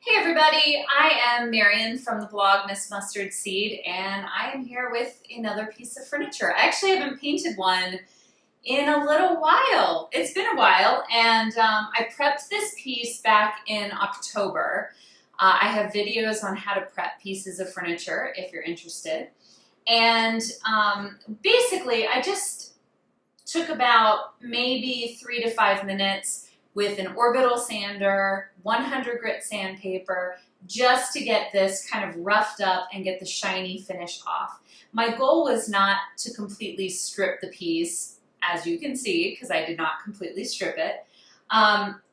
Hey everybody, I am Marion from the blog Miss Mustard Seed, and I am here with another piece of furniture. I actually haven't painted one in a little while. It's been a while, and I prepped this piece back in October. I have videos on how to prep pieces of furniture if you're interested. And basically, I just took about maybe 3 to 5 minutes with an orbital sander, 100 grit sandpaper, just to get this kind of roughed up and get the shiny finish off. My goal was not to completely strip the piece, as you can see, because I did not completely strip it.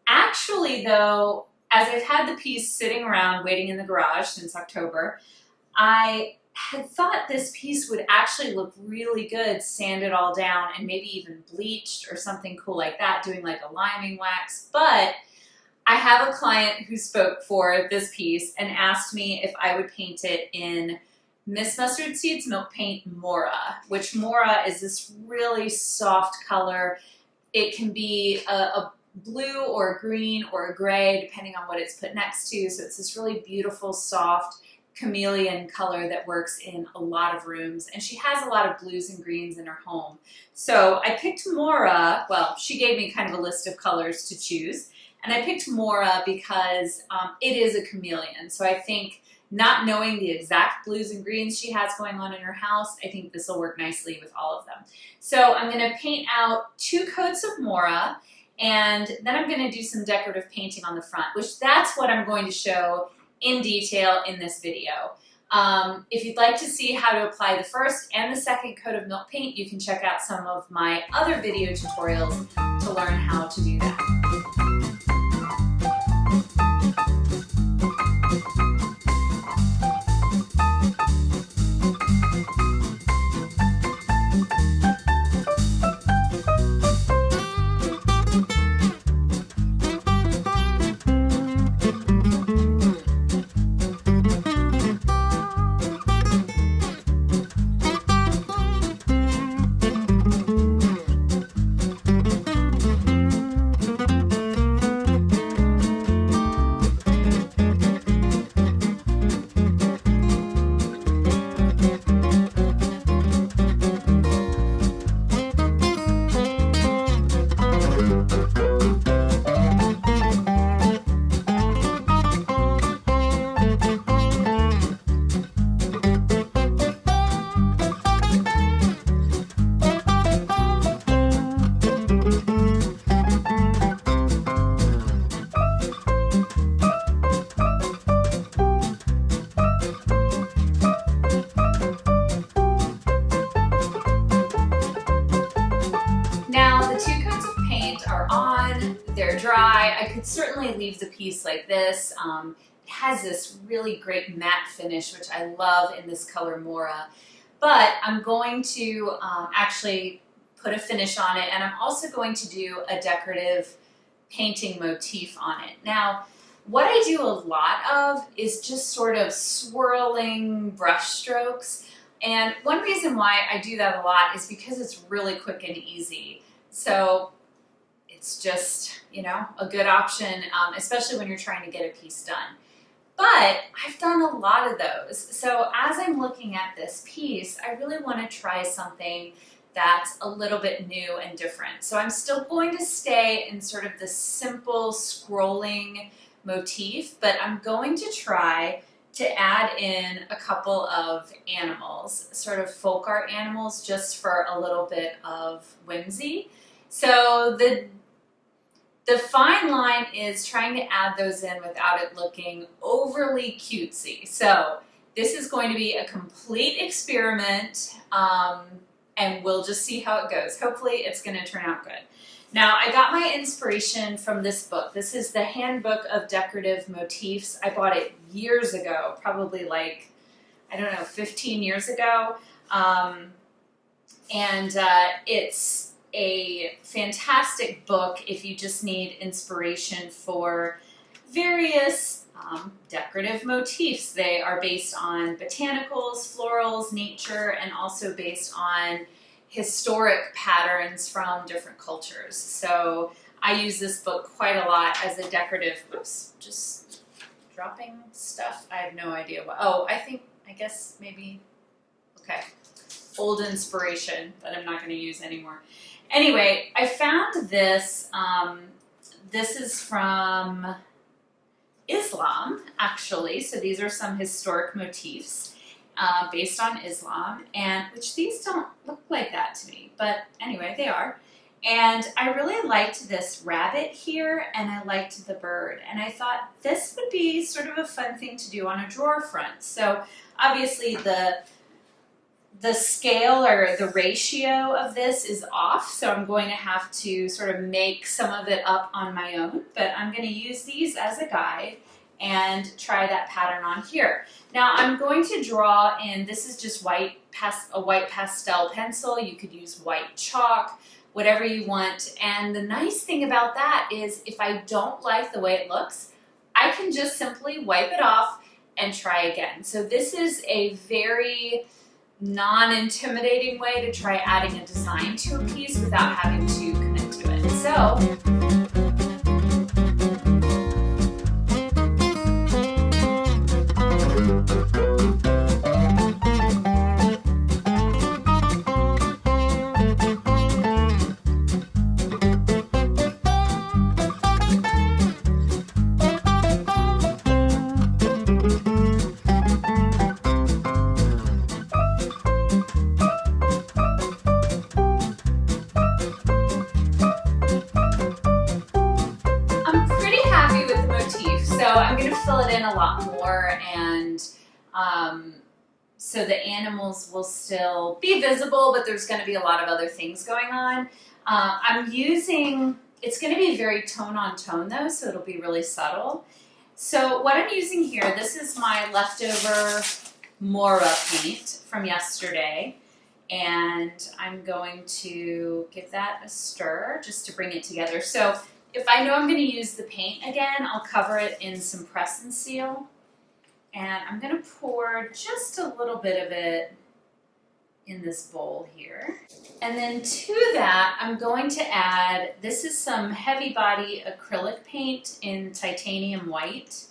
Actually though, as I've had the piece sitting around waiting in the garage since October, I had thought this piece would actually look really good sanded all down and maybe even bleached or something cool like that, doing like a liming wax. But I have a client who spoke for this piece and asked me if I would paint it in Miss Mustard Seed's Milk Paint Mora, which Mora is this really soft color. It can be a blue or a green or a gray, depending on what it's put next to. So it's this really beautiful, soft, chameleon color that works in a lot of rooms, and she has a lot of blues and greens in her home. So I picked Mora. Well, she gave me kind of a list of colors to choose, and I picked Mora because it is a chameleon. So I think, not knowing the exact blues and greens she has going on in her house, I think this will work nicely with all of them. So I'm going to paint out 2 coats of Mora, and then I'm going to do some decorative painting on the front, which that's what I'm going to show in detail in this video. If you'd like to see how to apply the first and the second coat of milk paint, you can check out some of my other video tutorials to learn how to do that. They're dry. I could certainly leave the piece like this. It has this really great matte finish, which I love in this color Mora. But I'm going to actually put a finish on it, and I'm also going to do a decorative painting motif on it. Now, what I do a lot of is just sort of swirling brush strokes. And one reason why I do that a lot is because it's really quick and easy. So it's just, you know, a good option, especially when you're trying to get a piece done. But I've done a lot of those. So as I'm looking at this piece, I really want to try something that's a little bit new and different. So I'm still going to stay in sort of the simple scrolling motif, but I'm going to try to add in a couple of animals, sort of folk art animals, just for a little bit of whimsy. So the fine line is trying to add those in without it looking overly cutesy. So this is going to be a complete experiment, and we'll just see how it goes. Hopefully it's going to turn out good. Now, I got my inspiration from this book. This is the Handbook of Decorative Motifs. I bought it years ago, probably like, I don't know, 15 years ago. It's a fantastic book if you just need inspiration for various decorative motifs. They are based on botanicals, florals, nature, and also based on historic patterns from different cultures. So I use this book quite a lot as a decorative, oops, just dropping stuff. I have no idea what. Oh, I guess maybe, okay. Old inspiration that I'm not going to use anymore. Anyway, I found this. This is from Islam, actually. So these are some historic motifs based on Islam, and which these don't look like that to me, but anyway, they are. And I really liked this rabbit here, and I liked the bird, and I thought this would be sort of a fun thing to do on a drawer front. So obviously the scale or the ratio of this is off, so I'm going to have to sort of make some of it up on my own, but I'm going to use these as a guide and try that pattern on here. Now I'm going to draw in, this is just a white pastel pencil. You could use white chalk, whatever you want. And the nice thing about that is if I don't like the way it looks, I can just simply wipe it off and try again. So this is a very non-intimidating way to try adding a design to a piece without having to commit to it. So I'm going to fill it in a lot more, and so the animals will still be visible, but there's going to be a lot of other things going on. I'm using, it's going to be very tone on tone though, so it'll be really subtle. So what I'm using here, this is my leftover Mora paint from yesterday, and I'm going to give that a stir just to bring it together. So if I know I'm going to use the paint again, I'll cover it in some press and seal. And I'm going to pour just a little bit of it in this bowl here. And then to that, I'm going to add, this is some heavy body acrylic paint in titanium white.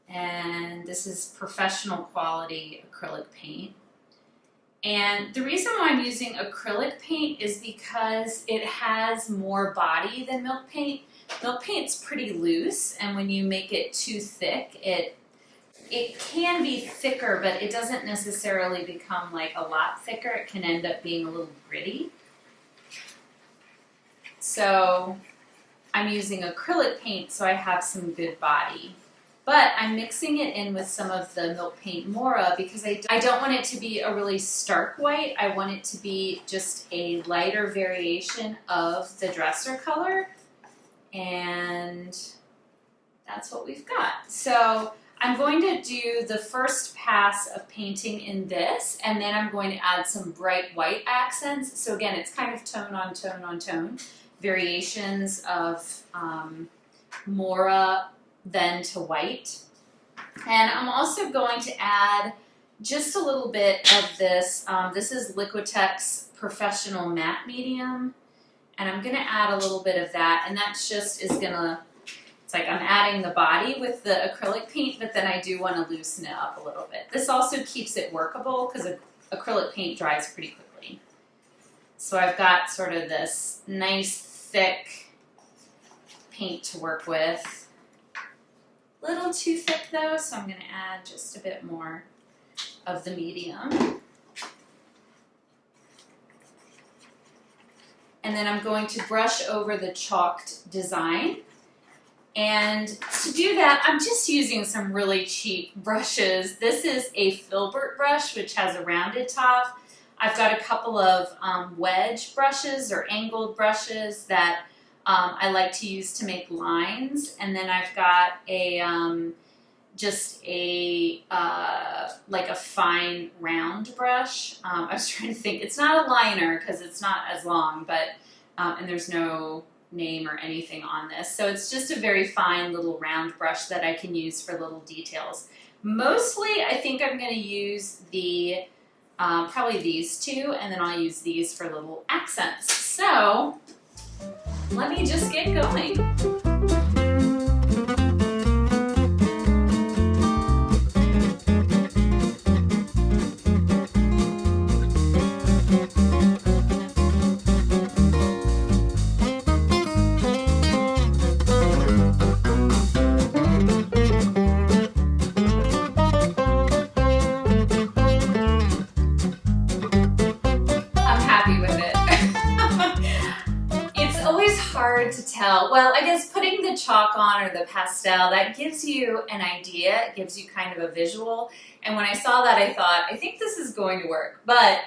And this is professional quality acrylic paint. And the reason why I'm using acrylic paint is because it has more body than milk paint. Milk paint's pretty loose, and when you make it too thick, it can be thicker, but it doesn't necessarily become like a lot thicker. It can end up being a little gritty. So I'm using acrylic paint so I have some good body. But I'm mixing it in with some of the milk paint Mora because I don't want it to be a really stark white. I want it to be just a lighter variation of the dresser color. And that's what we've got. So I'm going to do the first pass of painting in this, and then I'm going to add some bright white accents. So again, it's kind of tone on tone on tone, variations of Mora then to white. And I'm also going to add just a little bit of this. This is Liquitex Professional Matte Medium, and I'm going to add a little bit of that, and that's just is going to, it's like I'm adding the body with the acrylic paint, but then I do want to loosen it up a little bit. This also keeps it workable because acrylic paint dries pretty quickly. So I've got sort of this nice thick paint to work with. Little too thick though, so I'm going to add just a bit more of the medium. And then I'm going to brush over the chalked design. And to do that, I'm just using some really cheap brushes. This is a filbert brush, which has a rounded top. I've got a couple of wedge brushes or angled brushes that I like to use to make lines, and then I've got a just a like a fine round brush. I was trying to think. It's not a liner because it's not as long, but and there's no name or anything on this, so it's just a very fine little round brush that I can use for little details. Mostly, I think I'm going to use the probably these two, and then I'll use these for little accents. So let me just get going. tell? Well, I guess putting the chalk on or the pastel, that gives you an idea. It gives you kind of a visual. And when I saw that, I thought, I think this is going to work. But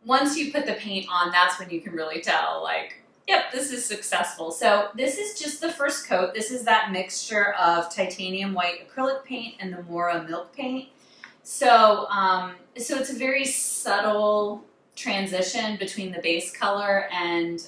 once you put the paint on, that's when you can really tell, like, yep, this is successful. So this is just the first coat. This is that mixture of titanium white acrylic paint and the Mora milk paint. So, so it's a very subtle transition between the base color and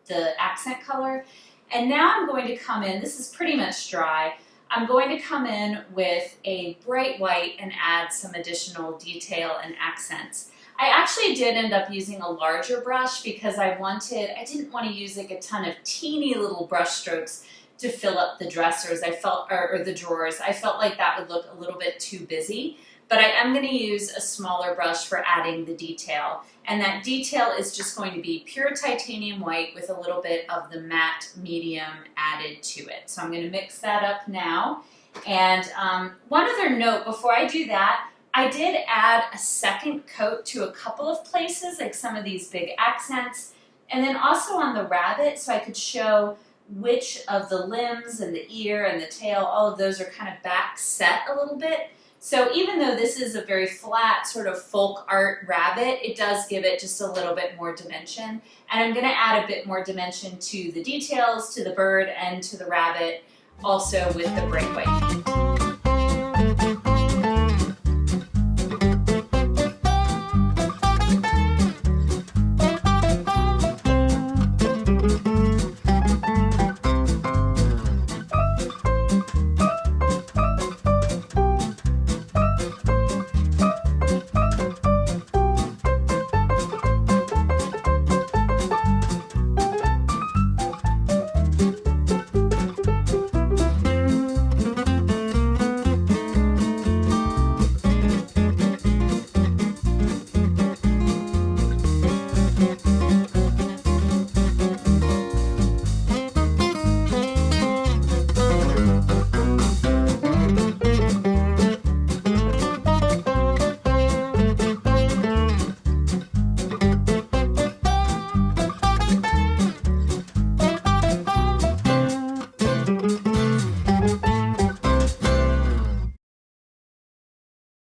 the accent color. And now I'm going to come in, this is pretty much dry, I'm going to come in with a bright white and add some additional detail and accents. I actually did end up using a larger brush because I didn't want to use like a ton of teeny little brush strokes to fill up the dressers. Or the drawers. I felt like that would look a little bit too busy. But I am going to use a smaller brush for adding the detail. And that detail is just going to be pure titanium white with a little bit of the matte medium added to it. So I'm going to mix that up now. And one other note before I do that, I did add a second coat to a couple of places, like some of these big accents. And then also on the rabbit, so I could show which of the limbs and the ear and the tail, all of those are kind of back set a little bit. So even though this is a very flat sort of folk art rabbit, it does give it just a little bit more dimension. And I'm going to add a bit more dimension to the details, to the bird, and to the rabbit, also with the bright white paint.